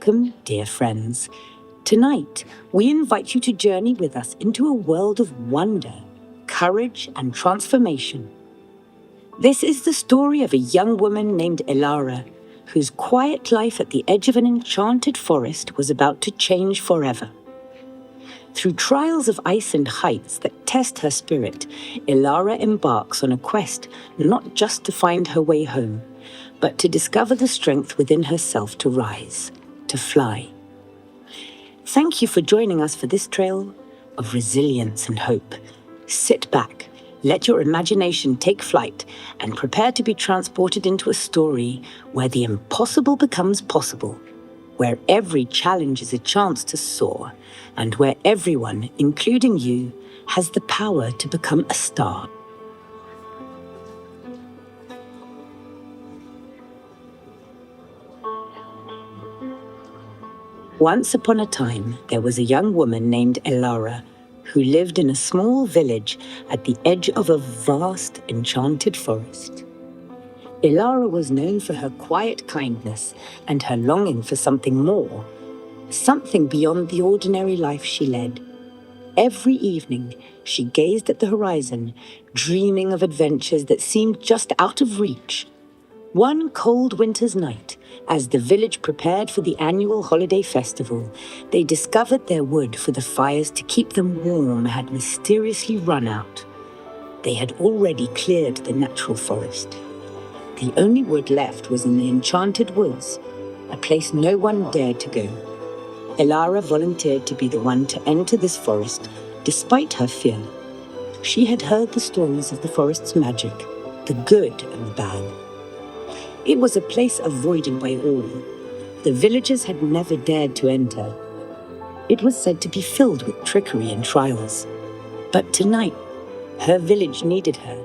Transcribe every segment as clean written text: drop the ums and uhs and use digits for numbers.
Welcome, dear friends. Tonight, we invite you to journey with us into a world of wonder, courage, and transformation. This is the story of a young woman named Elara, whose quiet life at the edge of an enchanted forest was about to change forever. Through trials of ice and heights that test her spirit, Elara embarks on a quest not just to find her way home, but to discover the strength within herself to rise, to fly. Thank you for joining us for this trail of resilience and hope. Sit back, let your imagination take flight, and prepare to be transported into a story where the impossible becomes possible, where every challenge is a chance to soar, and where everyone, including you, has the power to become a star. Once upon a time, there was a young woman named Elara who lived in a small village at the edge of a vast, enchanted forest. Elara was known for her quiet kindness and her longing for something more, something beyond the ordinary life she led. Every evening, she gazed at the horizon, dreaming of adventures that seemed just out of reach. One cold winter's night, as the village prepared for the annual holiday festival, they discovered their wood for the fires to keep them warm had mysteriously run out. They had already cleared the natural forest. The only wood left was in the enchanted woods, a place no one dared to go. Elara volunteered to be the one to enter this forest, despite her fear. She had heard the stories of the forest's magic, the good and the bad. It was a place avoided by all. The villagers had never dared to enter. It was said to be filled with trickery and trials. But tonight, her village needed her.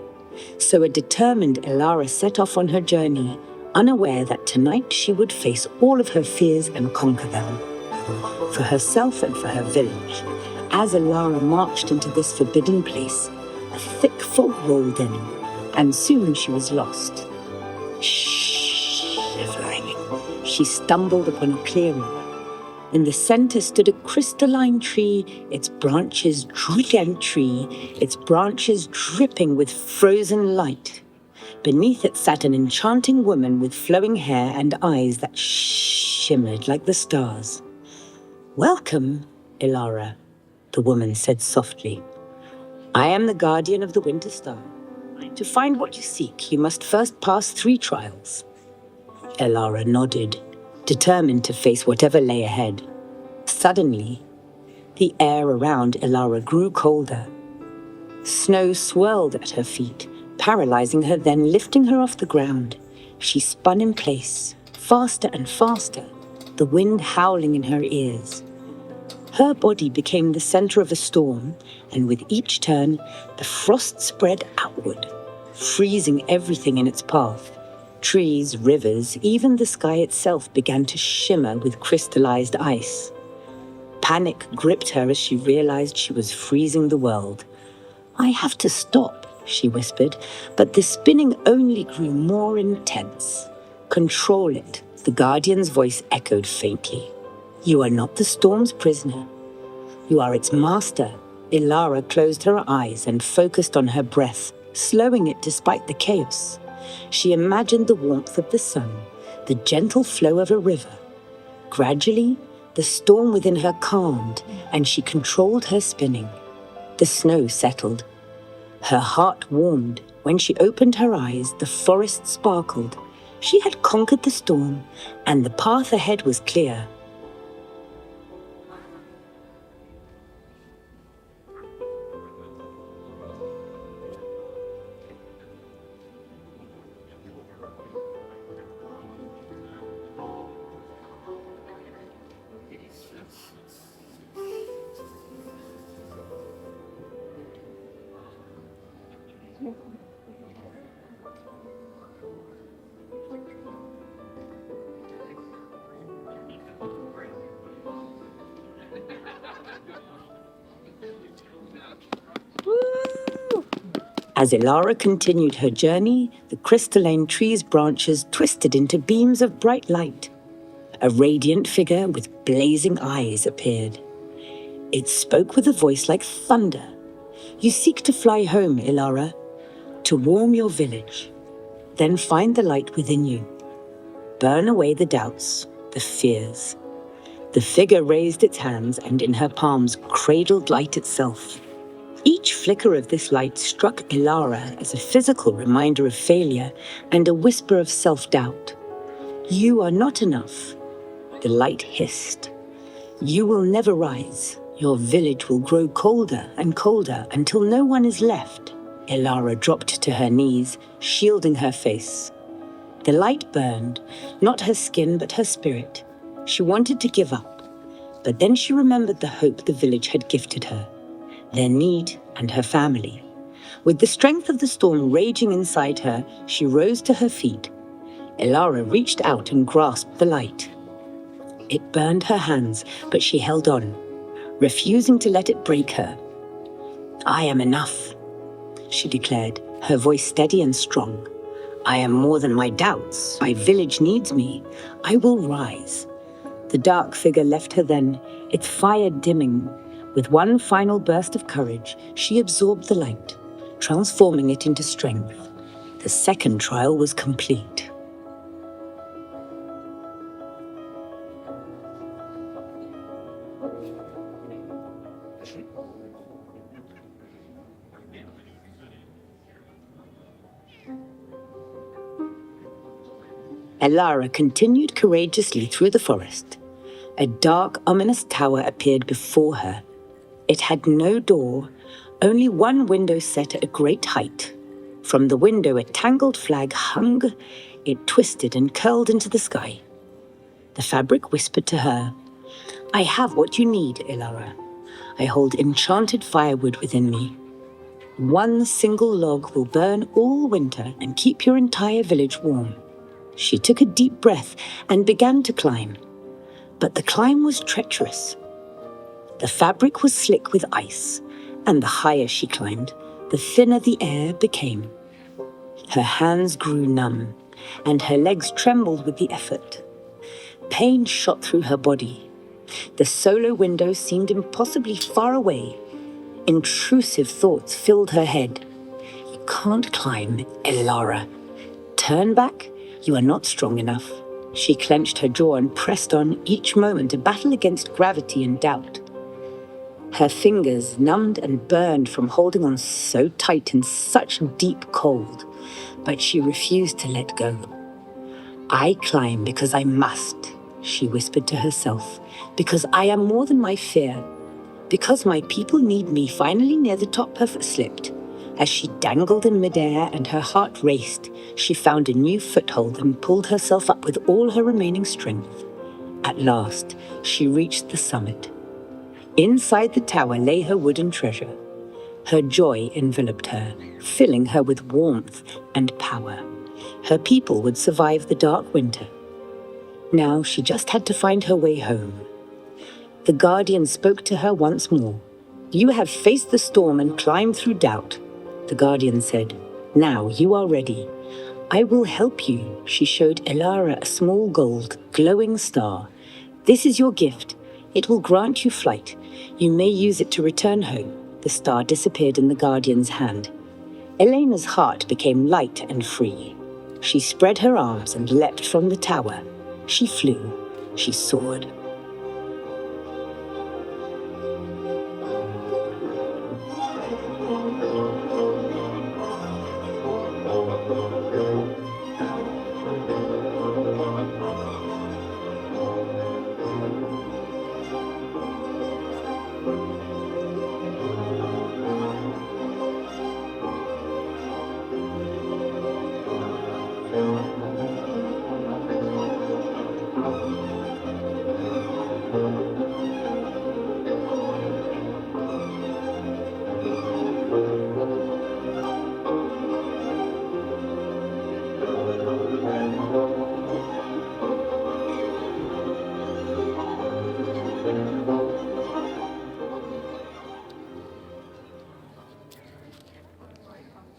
So a determined Elara set off on her journey, unaware that tonight she would face all of her fears and conquer them. For herself and for her village, as Elara marched into this forbidden place, a thick fog rolled in, and soon she was lost. Shivering, she stumbled upon a clearing. In the center stood a crystalline tree, its branches dripping with frozen light. Beneath it sat an enchanting woman with flowing hair and eyes that shimmered like the stars. "Welcome, Elara," the woman said softly. "I am the guardian of the winter star. To find what you seek, you must first pass 3 trials." Elara nodded, determined to face whatever lay ahead. Suddenly, the air around Elara grew colder. Snow swirled at her feet, paralyzing her, then lifting her off the ground. She spun in place, faster and faster, the wind howling in her ears. Her body became the center of a storm, and with each turn, the frost spread outward, freezing everything in its path. Trees, rivers, even the sky itself began to shimmer with crystallized ice. Panic gripped her as she realized she was freezing the world. "I have to stop," she whispered, but the spinning only grew more intense. "Control it," the guardian's voice echoed faintly. "You are not the storm's prisoner. You are its master." Elara closed her eyes and focused on her breath, slowing it despite the chaos. She imagined the warmth of the sun, the gentle flow of a river. Gradually, the storm within her calmed, and she controlled her spinning. The snow settled. Her heart warmed. When she opened her eyes, the forest sparkled. She had conquered the storm, and the path ahead was clear. As Elara continued her journey, the crystalline tree's branches twisted into beams of bright light. A radiant figure with blazing eyes appeared. It spoke with a voice like thunder. You seek to fly home, Ilara, to warm your village. Then find the light within you. Burn away the doubts, the fears. The figure raised its hands and in her palms cradled light itself. Each flicker of this light struck Ilara as a physical reminder of failure and a whisper of self-doubt. You are not enough, the light hissed. You will never rise. Your village will grow colder and colder until no one is left. Ilara dropped to her knees, shielding her face. The light burned, not her skin but her spirit. She wanted to give up, but then she remembered the hope the village had gifted her, their need and her family. With the strength of the storm raging inside her, she rose to her feet. Ilara reached out and grasped the light. It burned her hands, but she held on, refusing to let it break her. I am enough, she declared, her voice steady and strong. I am more than my doubts. My village needs me. I will rise. The dark figure left her then, its fire dimming. With one final burst of courage, she absorbed the light, transforming it into strength. The second trial was complete. Ilara continued courageously through the forest. A dark, ominous tower appeared before her. It had no door, only one window set at a great height. From the window, a tangled flag hung. It twisted and curled into the sky. The fabric whispered to her, I have what you need, Ilara. I hold enchanted firewood within me. One single log will burn all winter and keep your entire village warm. She took a deep breath and began to climb. But the climb was treacherous. The fabric was slick with ice, and the higher she climbed, the thinner the air became. Her hands grew numb, and her legs trembled with the effort. Pain shot through her body. The solo window seemed impossibly far away. Intrusive thoughts filled her head. You can't climb, Ilara. Turn back. You are not strong enough. She clenched her jaw and pressed on, each moment a battle against gravity and doubt. Her fingers numbed and burned from holding on so tight in such deep cold, but she refused to let go. I climb because I must, she whispered to herself, because I am more than my fear, because my people need me. Finally near the top her slipped. As she dangled in midair and her heart raced, she found a new foothold and pulled herself up with all her remaining strength. At last, she reached the summit. Inside the tower lay her wooden treasure. Her joy enveloped her, filling her with warmth and power. Her people would survive the dark winter. Now she just had to find her way home. The guardian spoke to her once more. You have faced the storm and climbed through doubt, the guardian said. Now you are ready. I will help you. She showed Ilara a small gold, glowing star. This is your gift. It will grant you flight. You may use it to return home. The star disappeared in the guardian's hand. Elena's heart became light and free. She spread her arms and leapt from the tower. She flew. She soared.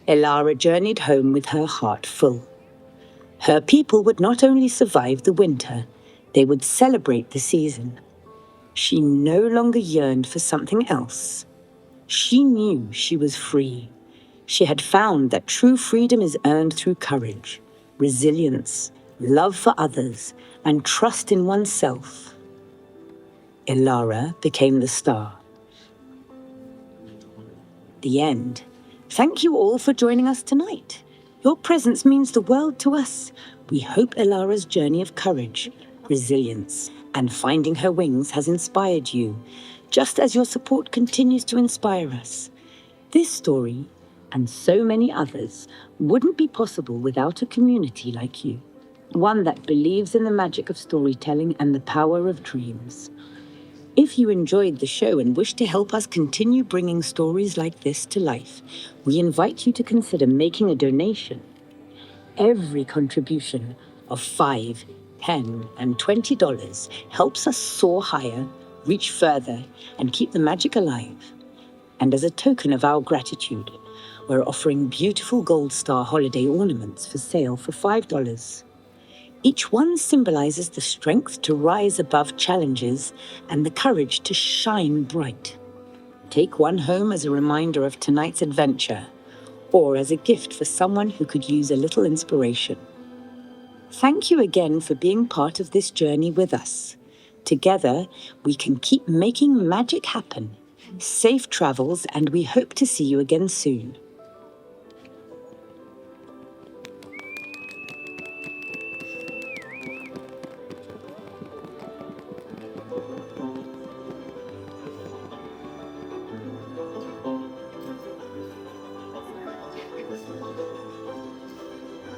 Ilara journeyed home with her heart full. Her people would not only survive the winter, They would celebrate the season. She no longer yearned for something else. She knew she was free. She had found that true freedom is earned through courage, resilience, love for others, and trust in oneself. Ilara became the star. The end. Thank you all for joining us tonight. Your presence means the world to us. We hope Ilara's journey of courage, resilience, and finding her wings has inspired you, just as your support continues to inspire us. This story, and so many others, wouldn't be possible without a community like you. One that believes in the magic of storytelling and the power of dreams. If you enjoyed the show and wish to help us continue bringing stories like this to life, we invite you to consider making a donation. Every contribution of $5, $10, and $20 helps us soar higher, reach further, and keep the magic alive. And as a token of our gratitude, we're offering beautiful gold star holiday ornaments for sale for $5. Each one symbolizes the strength to rise above challenges and the courage to shine bright. Take one home as a reminder of tonight's adventure, or as a gift for someone who could use a little inspiration. Thank you again for being part of this journey with us. Together, we can keep making magic happen. Safe travels, and we hope to see you again soon.